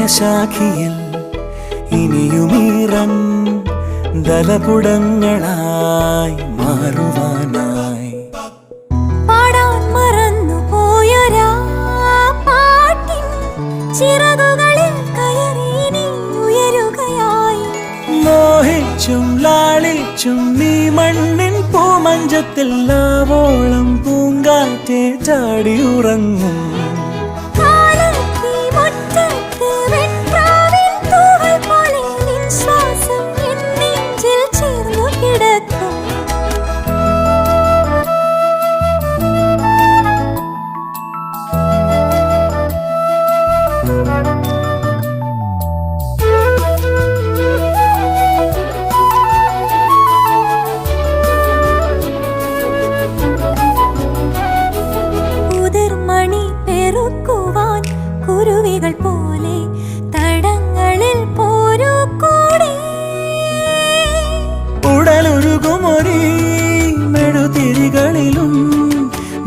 ഹൃദയശാഖിയിൽ ഇനിയുമീറൻ ദലപുടങ്ങളായി മാറുവാനായി പാടാൻ മറന്നു പോയൊരാ പാട്ടിൻ ചിറകുകളിൽ കയറി നീ ഉയരുകയായി. മോഹിച്ചും ലാളിച്ചും നീ മണ്ണിൻ പൂമഞ്ചത്തിൽ ആവോളം പൂങ്കാറ്റെ ചാടിയുറങ്ങും. കുരുവികൾ പോലെ തടങ്ങളിൽ പോരൂ കൂടെ. ഉടലൊരുകുമൊരീ മെഴുതിരികളിലും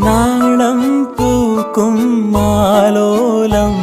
നാളം പൂക്കും മാലോലം.